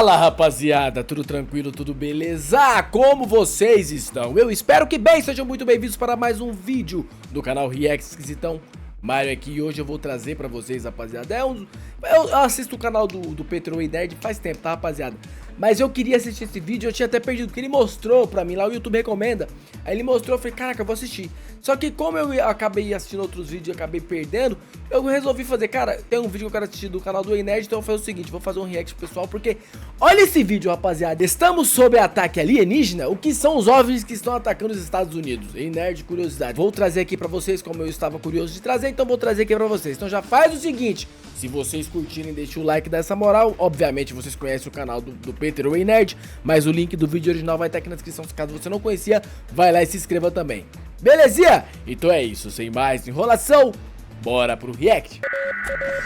Fala rapaziada, tudo tranquilo, tudo beleza? Como vocês estão? Eu espero que bem, sejam muito bem-vindos para mais um vídeo do canal React Esquisitão. Mario aqui e hoje eu vou trazer pra vocês, rapaziada. Eu assisto o canal do Petroway Nerd faz tempo, tá, rapaziada? Mas eu queria assistir esse vídeo, eu tinha até perdido, porque ele mostrou pra mim lá, o YouTube recomenda. Aí ele mostrou, eu falei, caraca, eu vou assistir. Só que como eu acabei assistindo outros vídeos e acabei perdendo, eu resolvi fazer, cara, tem um vídeo que eu quero assistir do canal do Nerd, então eu vou fazer o seguinte, vou fazer um react pessoal, porque olha esse vídeo, rapaziada. Estamos sob ataque alienígena? O que são os OVNIs que estão atacando os Estados Unidos? Ei, Nerd, curiosidade. Vou trazer aqui pra vocês, como eu estava curioso de trazer, então vou trazer aqui pra vocês. Então já faz o seguinte, se vocês curtirem, deixa o like dessa moral. Obviamente vocês conhecem o canal do Petroway Nerd, mas o link do vídeo original vai estar aqui na descrição. Caso você não conhecia, vai lá e se inscreva também. Belezinha? Então é isso, sem mais enrolação, bora pro react.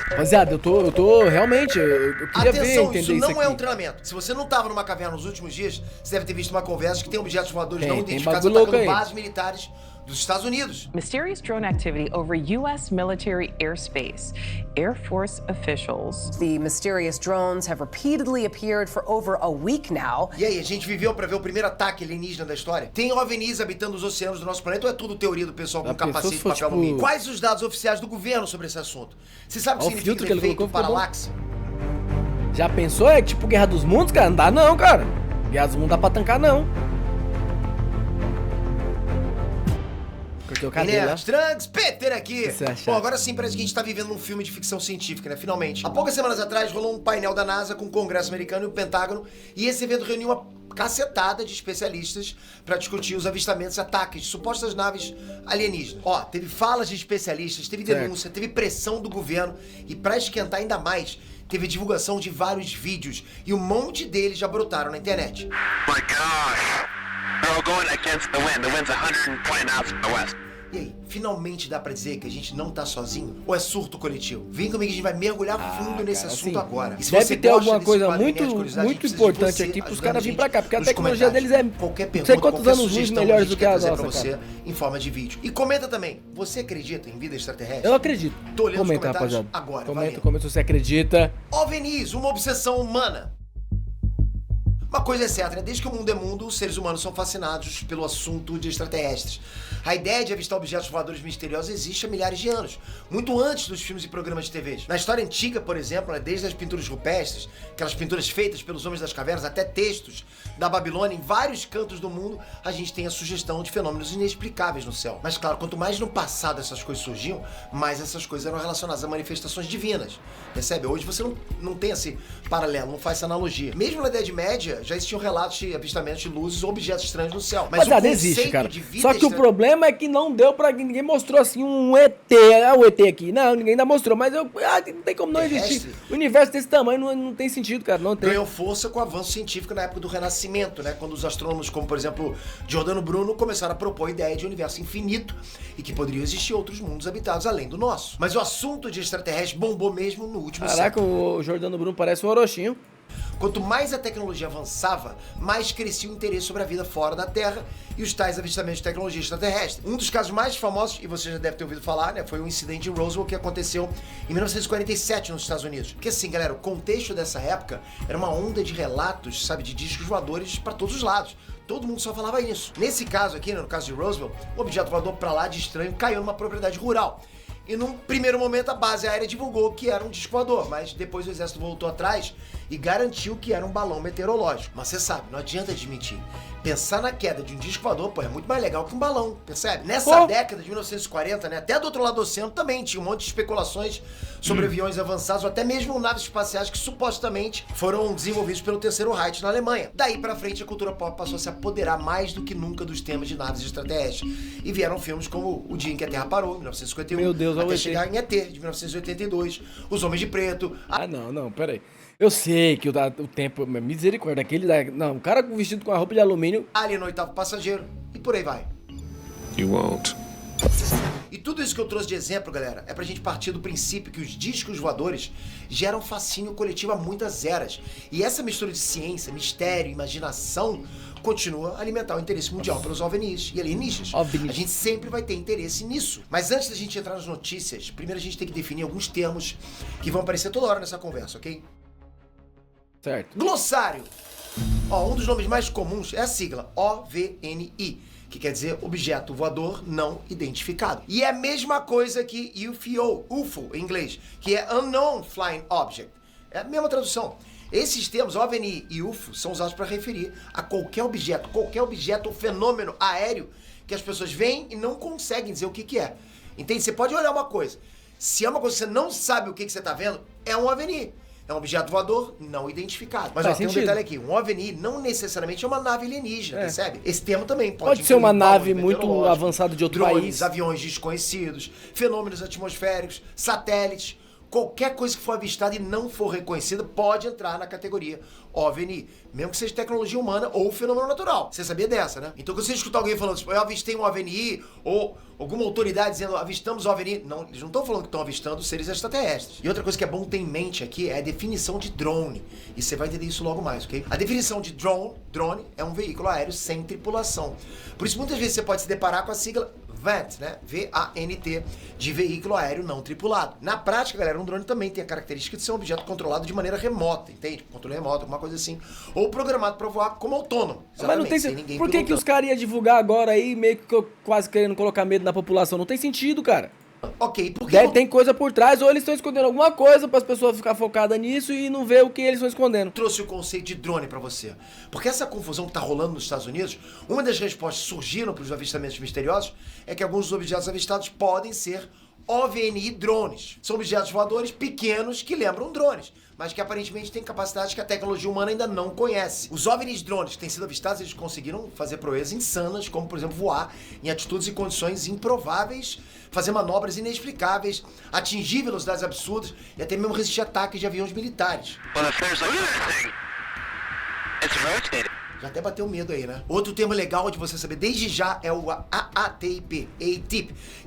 Rapaziada, eu tô realmente, eu queria ver, entender isso não aqui. É um treinamento. Se você não tava numa caverna nos últimos dias, você deve ter visto uma conversa que tem objetos voadores não identificados atacando bases militares dos Estados Unidos. Mysterious drone activity over U.S. military airspace. Air Force officials. The mysterious drones have repeatedly appeared for over a week now. E aí, a gente viveu pra ver o primeiro ataque alienígena da história? Tem OVNIs habitando os oceanos do nosso planeta ou é tudo teoria do pessoal com capacete de papel alumínio? Quais os dados oficiais do governo sobre esse assunto? Você sabe o que significa efeito paralaxe? Já pensou? É tipo Guerra dos Mundos, cara? Não dá não, cara. Guerra dos Mundos não dá pra tancar, não. Trunks, Peter aqui! Bom, agora sim parece que a gente tá vivendo um filme de ficção científica, né? Finalmente. Há poucas semanas atrás rolou um painel da NASA com o Congresso americano e o Pentágono, e esse evento reuniu uma cacetada de especialistas pra discutir os avistamentos e ataques de supostas naves alienígenas. Ó, teve falas de especialistas, teve denúncia, teve pressão do governo, e pra esquentar ainda mais, teve divulgação de vários vídeos, e um monte deles já brotaram na internet. My gosh! They're all going against the wind. The wind's 120 knots from the west. E aí, finalmente dá pra dizer que a gente não tá sozinho? Ou é surto coletivo? Vem comigo que a gente vai mergulhar fundo nesse assunto agora. E se deve ter alguma coisa muito importante aqui pros caras virem pra cá, porque a tecnologia deles é não sei quantos anos luz melhores do que a nossa, pra você em forma de vídeo. E comenta também, você acredita em vida extraterrestre? Eu acredito. Tô olhando os comenta, comentários rapaziada. agora, comenta se você acredita. OVNIs, uma obsessão humana. Uma coisa é certa, né? Desde que o mundo é mundo, os seres humanos são fascinados pelo assunto de extraterrestres. A ideia de avistar objetos voadores misteriosos existe há milhares de anos, muito antes dos filmes e programas de TV. Na história antiga, por exemplo, né, desde as pinturas rupestres, aquelas pinturas feitas pelos homens das cavernas, até textos da Babilônia, em vários cantos do mundo, a gente tem a sugestão de fenômenos inexplicáveis no céu. Mas claro, quanto mais no passado essas coisas surgiam, mais essas coisas eram relacionadas a manifestações divinas. Percebe? Hoje você não tem esse paralelo, não faz essa analogia. Mesmo na Idade Média, já existiam relatos de avistamentos de luzes ou objetos estranhos no céu. Mas o existe, cara. Só que o problema é que não deu pra... Ninguém mostrou assim um ET. O ET aqui. Não, ninguém ainda mostrou. Mas não tem como não existir. O universo desse tamanho não tem sentido, cara. Não tem. Ganhou força com o avanço científico na época do Renascimento, né? Quando os astrônomos, como por exemplo Giordano Bruno, começaram a propor a ideia de um universo infinito e que poderiam existir outros mundos habitados além do nosso. Mas o assunto de extraterrestre bombou mesmo no último século. Caraca, o Giordano Bruno parece um Orochinho. Quanto mais a tecnologia avançava, mais crescia o interesse sobre a vida fora da Terra e os tais avistamentos de tecnologia extraterrestre. Um dos casos mais famosos, e você já deve ter ouvido falar, né, foi o incidente em Roswell que aconteceu em 1947 nos Estados Unidos. Porque assim, galera, o contexto dessa época era uma onda de relatos, sabe, de discos voadores para todos os lados. Todo mundo só falava isso. Nesse caso aqui, né, no caso de Roswell, o objeto voador pra lá de estranho caiu numa propriedade rural. E num primeiro momento a base aérea divulgou que era um disco voador, mas depois o exército voltou atrás e garantiu que era um balão meteorológico. Mas você sabe, não adianta desmentir. Pensar na queda de um disco voador, pô, é muito mais legal que um balão, percebe? Nessa década de 1940, né, até do outro lado do oceano também tinha um monte de especulações sobre aviões avançados, ou até mesmo naves espaciais que supostamente foram desenvolvidos pelo Terceiro Reich na Alemanha. Daí pra frente a cultura pop passou a se apoderar mais do que nunca dos temas de naves extraterrestres. E vieram filmes como O Dia em que a Terra Parou, em 1951, Meu Deus, até chegar em ET, de 1982, Os Homens de Preto... Não, peraí. Eu sei que o tempo, misericórdia, não, o cara vestido com a roupa de alumínio. Alien no Oitavo Passageiro, e por aí vai. You won't. E tudo isso que eu trouxe de exemplo, galera, é pra gente partir do princípio que os discos voadores geram fascínio coletivo há muitas eras. E essa mistura de ciência, mistério, imaginação continua a alimentar o interesse mundial pelos OVNIs e alienígenas. A gente sempre vai ter interesse nisso. Mas antes da gente entrar nas notícias, primeiro a gente tem que definir alguns termos que vão aparecer toda hora nessa conversa, ok? Certo. Glossário. Ó, um dos nomes mais comuns é a sigla OVNI, que quer dizer Objeto Voador Não Identificado. E é a mesma coisa que UFO em inglês, que é Unknown Flying Object. É a mesma tradução. Esses termos, OVNI e UFO, são usados para referir a qualquer objeto ou fenômeno aéreo que as pessoas veem e não conseguem dizer o que é. Entende? Você pode olhar uma coisa. Se é uma coisa que você não sabe o que você está vendo, é um OVNI. É um objeto voador não identificado. Mas ó, tem um detalhe aqui. Um OVNI não necessariamente é uma nave alienígena, percebe? Esse termo também pode ser uma nave muito avançada de outro drones, país. Aviões desconhecidos, fenômenos atmosféricos, satélites. Qualquer coisa que for avistada e não for reconhecida pode entrar na categoria OVNI, mesmo que seja tecnologia humana ou fenômeno natural. Você sabia dessa, né? Então, quando você escutar alguém falando, tipo, eu avistei um OVNI, ou alguma autoridade dizendo, avistamos OVNI, não, eles não estão falando que estão avistando seres extraterrestres. E outra coisa que é bom ter em mente aqui é a definição de drone. E você vai entender isso logo mais, ok? A definição de drone é um veículo aéreo sem tripulação. Por isso, muitas vezes você pode se deparar com a sigla VANT, né? V-A-N-T, de veículo aéreo não tripulado. Na prática, galera, um drone também tem a característica de ser um objeto controlado de maneira remota, entende? Controle remoto, alguma coisa assim. Ou programado para voar como autônomo. Mas não tem sentido. Por que os caras iam divulgar agora aí, meio que quase querendo colocar medo na população? Não tem sentido, cara. Ok, porque... Tem coisa por trás, ou eles estão escondendo alguma coisa para as pessoas ficarem focadas nisso e não ver o que eles estão escondendo. Trouxe o conceito de drone pra você. Porque essa confusão que tá rolando nos Estados Unidos, uma das respostas que surgiram para os avistamentos misteriosos é que alguns dos objetos avistados podem ser OVNI drones. São objetos voadores pequenos que lembram drones, mas que aparentemente têm capacidades que a tecnologia humana ainda não conhece. Os OVNIs drones que têm sido avistados, eles conseguiram fazer proezas insanas, como por exemplo voar em atitudes e condições improváveis, fazer manobras inexplicáveis, atingir velocidades absurdas e até mesmo resistir a ataques de aviões militares. Well, if there's it's rotating. Já até bateu medo aí, né? Outro termo legal de você saber desde já é o AATIP,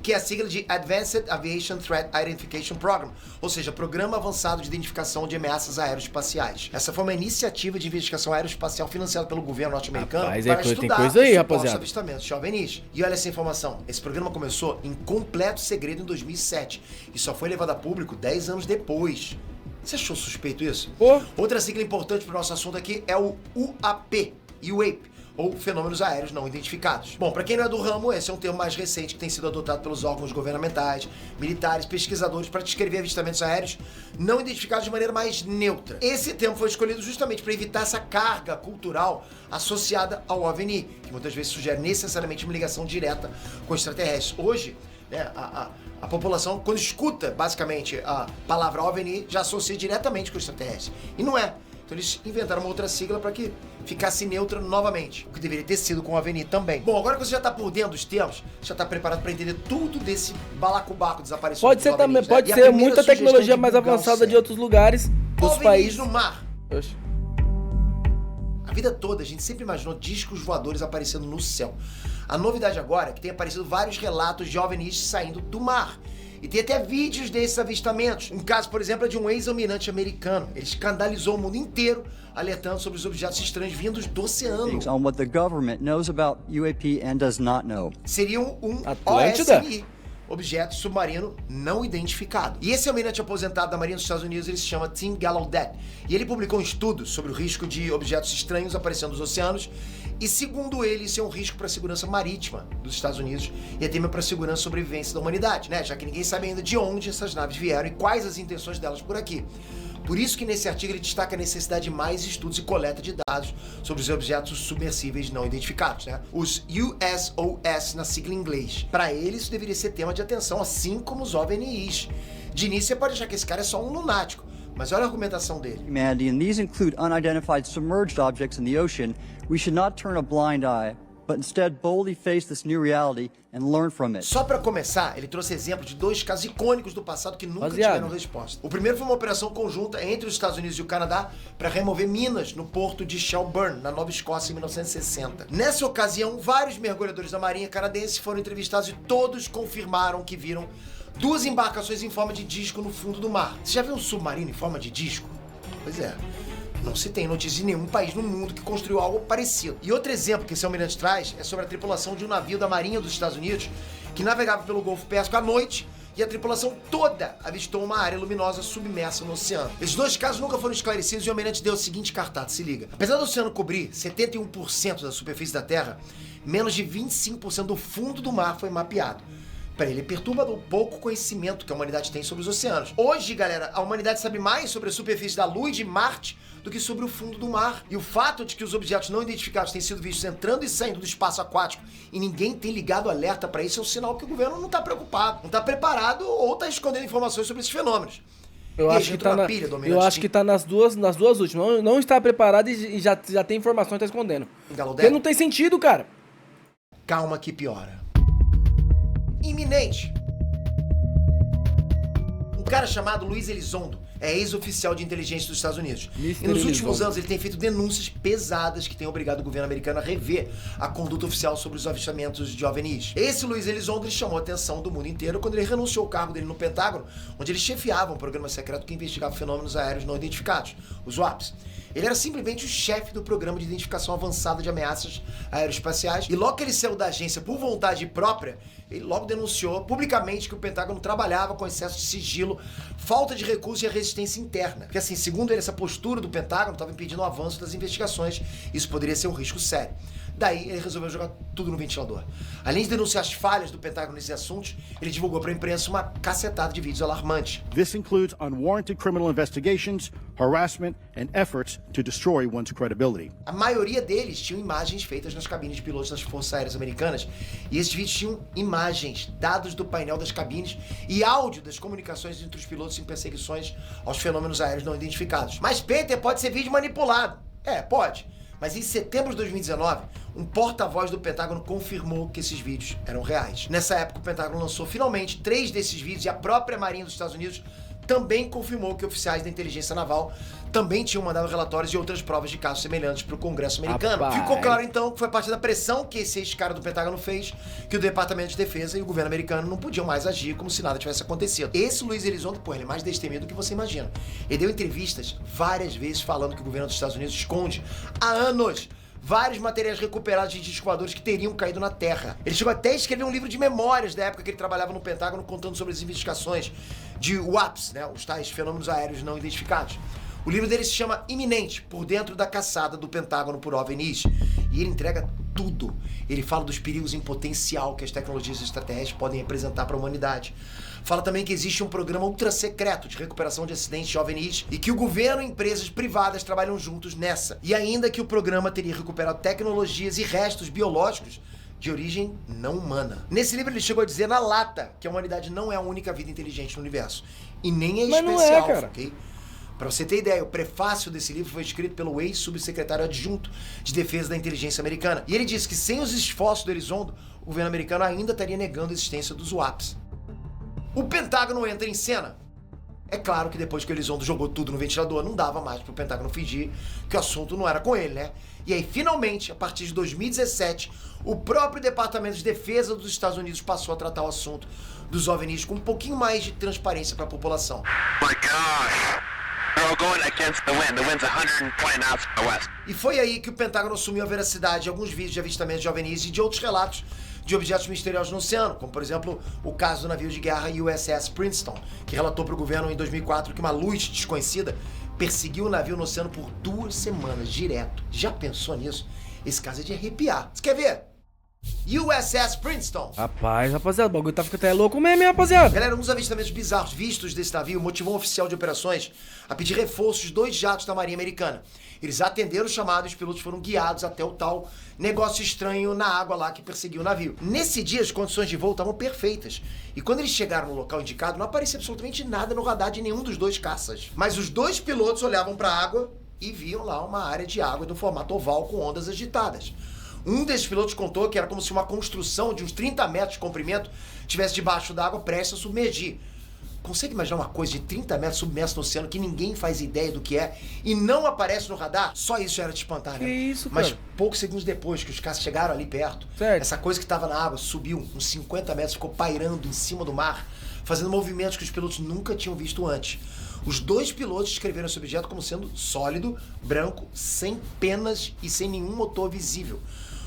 que é a sigla de Advanced Aviation Threat Identification Program, ou seja, Programa Avançado de Identificação de Ameaças Aeroespaciais. Essa foi uma iniciativa de investigação aeroespacial financiada pelo governo norte-americano para estudar tem coisa aí, os rapaziada. avistamentos de OVNIs. E olha essa informação, esse programa começou em completo segredo em 2007 e só foi levado a público 10 anos depois. Você achou suspeito isso? Outra sigla importante para o nosso assunto aqui é o UAP, ou Fenômenos Aéreos Não Identificados. Bom, para quem não é do ramo, esse é um termo mais recente que tem sido adotado pelos órgãos governamentais, militares, pesquisadores para descrever avistamentos aéreos não identificados de maneira mais neutra. Esse termo foi escolhido justamente para evitar essa carga cultural associada ao OVNI, que muitas vezes sugere necessariamente uma ligação direta com extraterrestres. Hoje, né, a população, quando escuta basicamente a palavra OVNI, já associa diretamente com extraterrestres. E não é. Então eles inventaram uma outra sigla para que ficasse neutra novamente, o que deveria ter sido com o OVNI também. Bom, agora que você já tá por dentro dos termos, já tá preparado para entender tudo desse balacobaco desaparecido. Pode ser também, pode ser muita tecnologia mais avançada de outros lugares dos países. No mar. Oxe. A vida toda a gente sempre imaginou discos voadores aparecendo no céu. A novidade agora é que tem aparecido vários relatos de OVNIs saindo do mar. E tem até vídeos desses avistamentos. Um caso, por exemplo, é de um ex-almirante americano. Ele escandalizou o mundo inteiro, alertando sobre os objetos estranhos vindos do oceano. On what the government knows about UAP and does not know. Seria um Atlântida? OSNI, objeto submarino não identificado. E esse almirante aposentado da Marinha dos Estados Unidos, ele se chama Tim Gallaudet. E ele publicou um estudo sobre o risco de objetos estranhos aparecendo nos oceanos. E segundo ele, isso é um risco para a segurança marítima dos Estados Unidos e até mesmo para a segurança e sobrevivência da humanidade, né? Já que ninguém sabe ainda de onde essas naves vieram e quais as intenções delas por aqui. Por isso que nesse artigo ele destaca a necessidade de mais estudos e coleta de dados sobre os objetos submersíveis não identificados, né? Os USOS na sigla em inglês. Para ele isso deveria ser tema de atenção, assim como os OVNIs. De início você pode achar que esse cara é só um lunático, mas olha a argumentação dele. Humanity, and these include unidentified submerged objects in the ocean. We should not turn a blind eye, but instead boldly face this new reality and learn from it. Só para começar, ele trouxe exemplo de dois casos icônicos do passado que nunca tiveram resposta. O primeiro foi uma operação conjunta entre os Estados Unidos e o Canadá para remover minas no porto de Shelburne, na Nova Escócia, em 1960. Nessa ocasião, vários mergulhadores da Marinha canadense foram entrevistados e todos confirmaram que viram duas embarcações em forma de disco no fundo do mar. Você já viu um submarino em forma de disco? Pois é. Não se tem notícia de nenhum país no mundo que construiu algo parecido. E outro exemplo que esse almirante traz é sobre a tripulação de um navio da Marinha dos Estados Unidos que navegava pelo Golfo Pérsico à noite e a tripulação toda avistou uma área luminosa submersa no oceano. Esses dois casos nunca foram esclarecidos e o almirante deu o seguinte cartaz, se liga. Apesar do oceano cobrir 71% da superfície da Terra, menos de 25% do fundo do mar foi mapeado. Para ele, é perturbador o pouco conhecimento que a humanidade tem sobre os oceanos. Hoje, galera, a humanidade sabe mais sobre a superfície da Lua e de Marte do que sobre o fundo do mar. E o fato de que os objetos não identificados têm sido vistos entrando e saindo do espaço aquático e ninguém tem ligado alerta para isso é um sinal que o governo não está preocupado, não está preparado ou está escondendo informações sobre esses fenômenos. Eu acho que tá nas duas últimas. Não está preparado e já tem informação e está escondendo. Porque não tem sentido, cara. Calma que piora. Iminente. Um cara chamado Luiz Elizondo é ex-oficial de inteligência dos Estados Unidos. E nos últimos anos ele tem feito denúncias pesadas que têm obrigado o governo americano a rever a conduta oficial sobre os avistamentos de OVNIs. Esse Luiz Elizondo ele chamou a atenção do mundo inteiro quando ele renunciou ao cargo dele no Pentágono, onde ele chefiava um programa secreto que investigava fenômenos aéreos não identificados, os UAPs. Ele era simplesmente o chefe do programa de identificação avançada de ameaças aeroespaciais e logo que ele saiu da agência por vontade própria, ele logo denunciou publicamente que o Pentágono trabalhava com excesso de sigilo, falta de recursos e a resistência interna. Porque assim, segundo ele, essa postura do Pentágono estava impedindo o avanço das investigações. Isso poderia ser um risco sério. Daí ele resolveu jogar tudo no ventilador. Além de denunciar as falhas do Pentágono nesses assuntos, ele divulgou para a imprensa uma cacetada de vídeos alarmantes. This includes unwarranted criminal investigations, harassment and efforts to destroy one's credibility. A maioria deles tinham imagens feitas nas cabines de pilotos das Forças Aéreas Americanas, e esses vídeos tinham imagens, dados do painel das cabines e áudio das comunicações entre os pilotos em perseguições aos fenômenos aéreos não identificados. Mas Peter, pode ser vídeo manipulado. É, pode. Mas em setembro de 2019, um porta-voz do Pentágono confirmou que esses vídeos eram reais. Nessa época, o Pentágono lançou finalmente 3 desses vídeos e a própria Marinha dos Estados Unidos também confirmou que oficiais da inteligência naval também tinham mandado relatórios e outras provas de casos semelhantes para o Congresso americano. Rapaz. Ficou claro, então, que foi a partir da pressão que esse ex-cara do Pentágono fez que o Departamento de Defesa e o governo americano não podiam mais agir como se nada tivesse acontecido. Esse Luiz Elizondo, pô, ele é mais destemido do que você imagina. Ele deu entrevistas várias vezes falando que o governo dos Estados Unidos esconde há anos vários materiais recuperados de discos voadores que teriam caído na Terra. Ele chegou até a escrever um livro de memórias da época que ele trabalhava no Pentágono, contando sobre as investigações de UAPs, né, os tais fenômenos aéreos não identificados. O livro dele se chama Iminente, por dentro da caçada do Pentágono por OVNIs. E ele entrega tudo. Ele fala dos perigos em potencial que as tecnologias extraterrestres podem representar para a humanidade. Fala também que existe um programa ultra secreto de recuperação de acidentes de OVNIs e que o governo e empresas privadas trabalham juntos nessa. E ainda que o programa teria recuperado tecnologias e restos biológicos de origem não humana. Nesse livro ele chegou a dizer na lata que a humanidade não é a única vida inteligente no universo. E nem é Mas especial, não é, cara. ok? Pra você ter ideia, o prefácio desse livro foi escrito pelo ex-subsecretário adjunto de defesa da inteligência americana. E ele disse que sem os esforços do Elizondo, o governo americano ainda estaria negando a existência dos UAPs. O Pentágono entra em cena. É claro que depois que o Elizondo jogou tudo no ventilador, não dava mais pro Pentágono fingir que o assunto não era com ele, né? E aí, finalmente, a partir de 2017, o próprio Departamento de Defesa dos Estados Unidos passou a tratar o assunto dos OVNIs com um pouquinho mais de transparência para a população. My gosh. They're all going against the wind. The wind's 120 knots from the west. E foi aí que o Pentágono assumiu a veracidade de alguns vídeos de avistamentos de OVNIs e de outros relatos de objetos misteriosos no oceano, como por exemplo o caso do navio de guerra USS Princeton, que relatou para o governo em 2004 que uma luz desconhecida perseguiu o navio no oceano por 2 semanas direto. Já pensou nisso? Esse caso é de arrepiar. Você quer ver? USS Princeton. Rapaz, rapaziada, o bagulho tá ficando até louco mesmo, hein, rapaziada? Galera, um dos avistamentos bizarros vistos desse navio motivou um oficial de operações a pedir reforços de 2 jatos da Marinha Americana. Eles atenderam o chamado e os pilotos foram guiados até o tal negócio estranho na água lá que perseguiu o navio. Nesse dia, as condições de voo estavam perfeitas. E quando eles chegaram no local indicado, não aparecia absolutamente nada no radar de nenhum dos 2 caças. Mas os 2 pilotos olhavam para a água e viam lá uma área de água do formato oval com ondas agitadas. Um desses pilotos contou que era como se uma construção de uns 30 metros de comprimento estivesse debaixo d'água prestes a submergir. Consegue imaginar uma coisa de 30 metros submersa no oceano que ninguém faz ideia do que é e não aparece no radar? Só isso já era de espantar, né? Que isso, cara? Mas poucos segundos depois que os caras chegaram ali perto, Certo. essa coisa que estava na água subiu uns 50 metros, ficou pairando em cima do mar, fazendo movimentos que os pilotos nunca tinham visto antes. Os 2 pilotos descreveram esse objeto como sendo sólido, branco, sem penas e sem nenhum motor visível.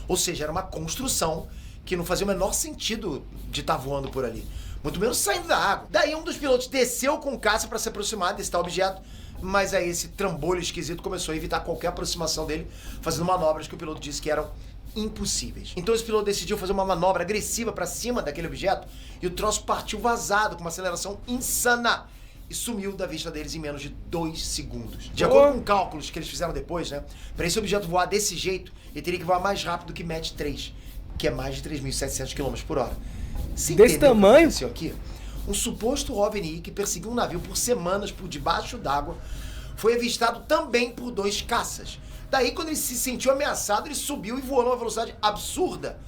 Ou seja, era uma construção que não fazia o menor sentido de estar voando por ali. muito menos saindo da água. Daí um dos pilotos desceu com o caça para se aproximar desse tal objeto, mas aí esse trambolho esquisito começou a evitar qualquer aproximação dele, fazendo manobras que o piloto disse que eram impossíveis. Então esse piloto decidiu fazer uma manobra agressiva para cima daquele objeto e o troço partiu vazado com uma aceleração insana e sumiu da vista deles em menos de 2 segundos. De acordo com cálculos que eles fizeram depois, né, para esse objeto voar desse jeito, ele teria que voar mais rápido que Mach 3, que é mais de 3.700 km por hora. Se Desse tamanho? O que aconteceu aqui? Um suposto OVNI que perseguiu um navio por semanas por debaixo d'água foi avistado também por 2 caças. Daí, quando ele se sentiu ameaçado, ele subiu e voou numa velocidade absurda.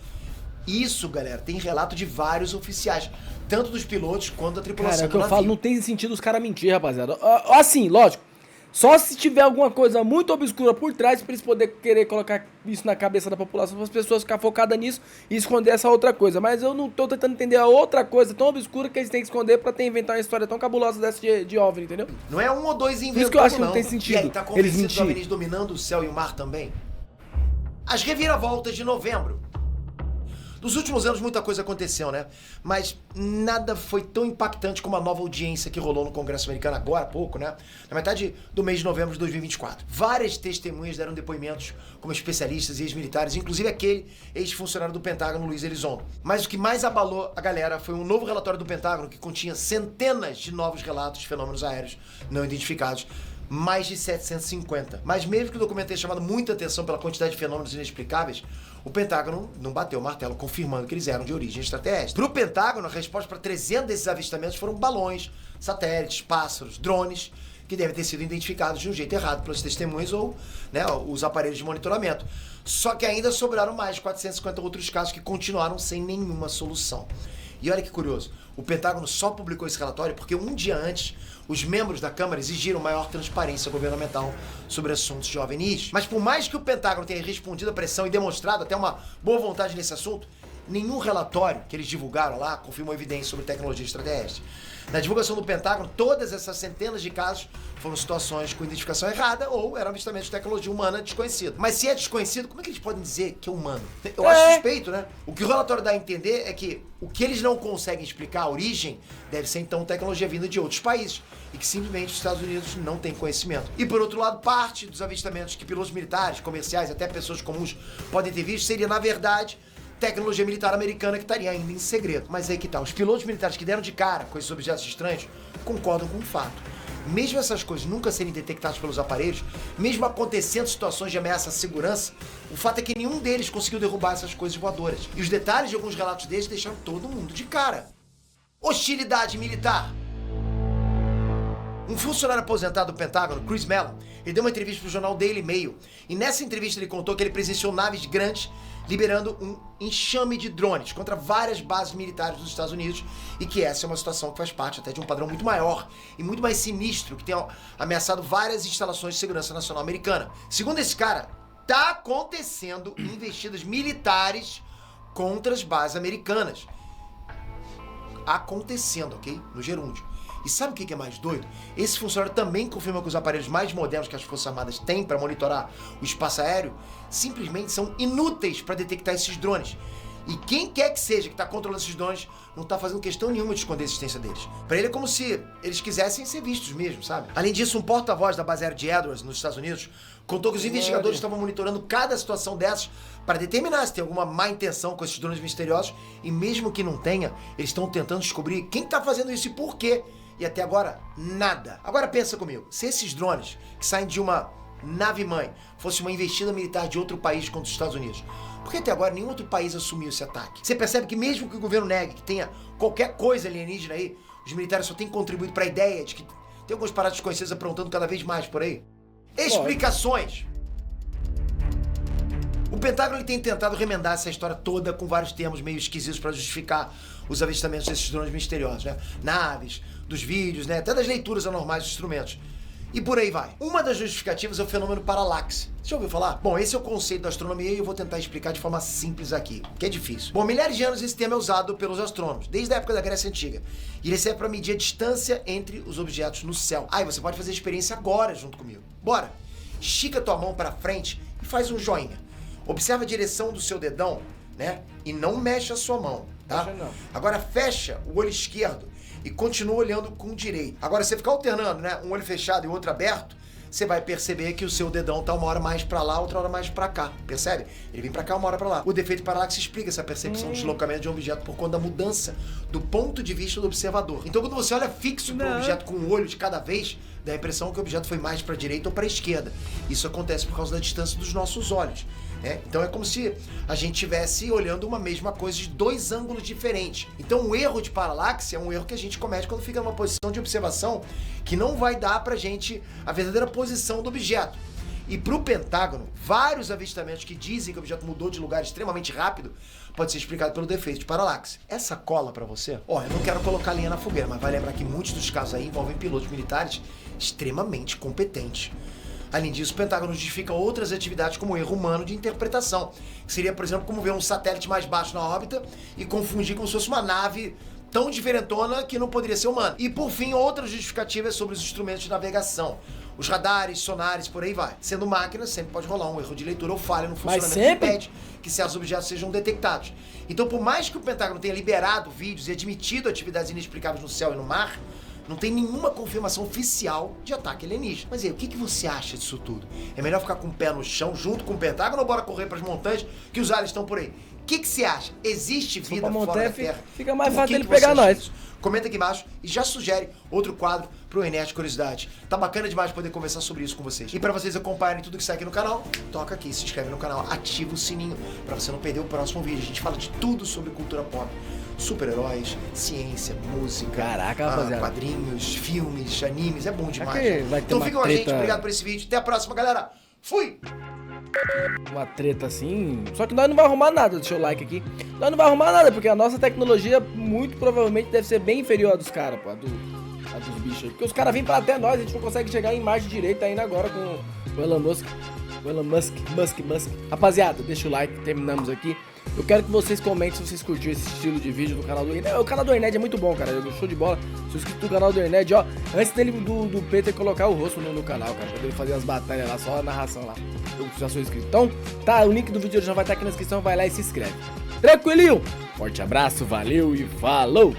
Isso, galera, tem relato de vários oficiais, tanto dos pilotos quanto da tripulação Cara, é o do que eu navio. falo, não tem sentido os caras mentir, rapaziada. Assim, lógico, só se tiver alguma coisa muito obscura por trás pra eles poderem querer colocar isso na cabeça da população, para as pessoas ficarem focadas nisso e esconder essa outra coisa. Mas eu não tô tentando entender a outra coisa tão obscura que eles têm que esconder pra inventar uma história tão cabulosa dessa de OVNI, entendeu? Não é um ou dois inventando, isso que eu acho que não tem sentido E aí, tá eles convencido dos mentirem. OVNIs dominando o céu e o mar também? As reviravoltas de novembro. Nos últimos anos muita coisa aconteceu, né? Mas nada foi tão impactante como a nova audiência que rolou no Congresso americano agora há pouco, né? Na metade do mês de novembro de 2024. Várias testemunhas deram depoimentos como especialistas e ex-militares, inclusive aquele ex-funcionário do Pentágono, Luiz Elizondo. Mas o que mais abalou a galera foi um novo relatório do Pentágono que continha centenas de novos relatos de fenômenos aéreos não identificados. Mais de 750. Mas mesmo que o documento tenha chamado muita atenção pela quantidade de fenômenos inexplicáveis, o Pentágono não bateu o martelo confirmando que eles eram de origem extraterrestre. Para o Pentágono, a resposta para 300 desses avistamentos foram balões, satélites, pássaros, drones, que devem ter sido identificados de um jeito errado pelas testemunhas ou, né, os aparelhos de monitoramento. Só que ainda sobraram mais de 450 outros casos que continuaram sem nenhuma solução. E olha que curioso, o Pentágono só publicou esse relatório porque um dia antes, os membros da Câmara exigiram maior transparência governamental sobre assuntos de OVNIs. Mas por mais que o Pentágono tenha respondido à pressão e demonstrado até uma boa vontade nesse assunto, nenhum relatório que eles divulgaram lá confirmou evidência sobre tecnologia extraterrestre. Na divulgação do Pentágono, todas essas centenas de casos foram situações com identificação errada ou eram avistamentos de tecnologia humana desconhecida. Mas se é desconhecido, como é que eles podem dizer que é humano? Eu acho suspeito, né? O que o relatório dá a entender é que o que eles não conseguem explicar, a origem, deve ser então tecnologia vinda de outros países e que simplesmente os Estados Unidos não têm conhecimento. E por outro lado, parte dos avistamentos que pilotos militares, comerciais, até pessoas comuns podem ter visto seria, na verdade, tecnologia militar americana que estaria ainda em segredo. Mas aí que tá, os pilotos militares que deram de cara com esses objetos estranhos concordam com o fato. Mesmo essas coisas nunca serem detectadas pelos aparelhos, mesmo acontecendo situações de ameaça à segurança, o fato é que nenhum deles conseguiu derrubar essas coisas voadoras. E os detalhes de alguns relatos deles deixaram todo mundo de cara. Hostilidade militar. Um funcionário aposentado do Pentágono, Chris Mellon, ele deu uma entrevista para o jornal Daily Mail. E nessa entrevista ele contou que ele presenciou naves grandes liberando um enxame de drones contra várias bases militares dos Estados Unidos e que essa é uma situação que faz parte até de um padrão muito maior e muito mais sinistro que tem ameaçado várias instalações de segurança nacional americana. Segundo esse cara, tá acontecendo investidas militares contra as bases americanas. Acontecendo, ok? No gerúndio. E sabe o que é mais doido? Esse funcionário também confirma que os aparelhos mais modernos que as Forças Armadas têm para monitorar o espaço aéreo simplesmente são inúteis para detectar esses drones. E quem quer que seja que está controlando esses drones não está fazendo questão nenhuma de esconder a existência deles. Para ele é como se eles quisessem ser vistos mesmo, sabe? Além disso, um porta-voz da base aérea de Edwards, nos Estados Unidos, contou que os investigadores estavam monitorando cada situação dessas para determinar se tem alguma má intenção com esses drones misteriosos e mesmo que não tenha, eles estão tentando descobrir quem está fazendo isso e por quê. E até agora, nada. Agora pensa comigo, se esses drones que saem de uma nave-mãe fosse uma investida militar de outro país contra os Estados Unidos, por que até agora nenhum outro país assumiu esse ataque? Você percebe que mesmo que o governo negue que tenha qualquer coisa alienígena aí, os militares só têm contribuído para a ideia de que tem algumas paradas desconhecidas aprontando cada vez mais por aí? Explicações! O Pentágono ele tem tentado remendar essa história toda com vários termos meio esquisitos para justificar os avistamentos desses drones misteriosos, né? Naves, dos vídeos, né? Até das leituras anormais dos instrumentos. E por aí vai. Uma das justificativas é o fenômeno paralaxe. Você já ouviu falar? Bom, esse é o conceito da astronomia e eu vou tentar explicar de forma simples aqui, que é difícil. Bom, milhares de anos esse termo é usado pelos astrônomos, desde a época da Grécia Antiga. E ele serve para medir a distância entre os objetos no céu. Aí você pode fazer a experiência agora junto comigo. Bora! Estica tua mão para frente e faz um joinha. Observa a direção do seu dedão, né? E não mexe a sua mão. tá? Fecha não. Agora fecha o olho esquerdo e continua olhando com o direito. Agora, você ficar alternando, né? Um olho fechado e o outro aberto, você vai perceber que o seu dedão tá uma hora mais pra lá, outra hora mais pra cá. Percebe? Ele vem pra cá, uma hora pra lá. O defeito paralaxe explica essa percepção de deslocamento de um objeto por conta da mudança do ponto de vista do observador. Então, quando você olha fixo pro objeto com o olho de cada vez, dá a impressão que o objeto foi mais pra direita ou pra esquerda. Isso acontece por causa da distância dos nossos olhos. Então é como se a gente estivesse olhando uma mesma coisa de dois ângulos diferentes. Então o erro de paralaxe é um erro que a gente comete quando fica numa posição de observação que não vai dar pra gente a verdadeira posição do objeto. E pro Pentágono, vários avistamentos que dizem que o objeto mudou de lugar extremamente rápido pode ser explicado pelo defeito de paralaxe. Essa cola pra você, ó, eu não quero colocar lenha na fogueira, mas vai lembrar que muitos dos casos aí envolvem pilotos militares extremamente competentes. Além disso, o Pentágono justifica outras atividades como erro humano de interpretação, que seria, por exemplo, como ver um satélite mais baixo na órbita e confundir como se fosse uma nave tão diferentona que não poderia ser humana. E, por fim, outras justificativas sobre os instrumentos de navegação. Os radares, sonares, por aí vai. Sendo máquina, sempre pode rolar um erro de leitura ou falha no funcionamento que impede que certos objetos sejam detectados. Então, por mais que o Pentágono tenha liberado vídeos e admitido atividades inexplicáveis no céu e no mar, não tem nenhuma confirmação oficial de ataque alienígena. Mas e aí, o que você acha disso tudo? É melhor ficar com o pé no chão junto com o Pentágono ou bora correr para as montanhas que os aliens estão por aí? O que você acha? Existe vida fora da Terra? Fica mais fácil ele pegar nós. Comenta aqui embaixo e já sugere outro quadro pro Nerd Curiosidade. Tá bacana demais poder conversar sobre isso com vocês. E para vocês acompanharem tudo que sai aqui no canal, toca aqui, se inscreve no canal, ativa o sininho para você não perder o próximo vídeo. A gente fala de tudo sobre cultura pop. Super-heróis, ciência, música, caraca, rapaziada, quadrinhos, filmes, animes, é bom demais. Então fica com a gente, obrigado por esse vídeo. Até a próxima, galera. Fui! Uma treta assim, só que nós não vai arrumar nada, deixa o like aqui. Nós não vai arrumar nada, porque a nossa tecnologia muito provavelmente deve ser bem inferior à dos caras, pô, a dos bichos aí. Porque os caras vêm pra até nós, a gente não consegue chegar em margem direita ainda agora com o Elon Musk. O Elon Musk. Rapaziada, deixa o like, terminamos aqui. Eu quero que vocês comentem se vocês curtiram esse estilo de vídeo do canal do Ened. O canal do Ened é muito bom, cara. Show de bola. Sou inscrito no canal do Ened, ó. Antes dele do Peter colocar o rosto no canal, cara. Pra ele fazer as batalhas lá, só a narração lá. Eu já sou inscrito. Então, tá, o link do vídeo já vai estar aqui na descrição. Vai lá e se inscreve. Tranquilinho? Forte abraço, valeu e falou!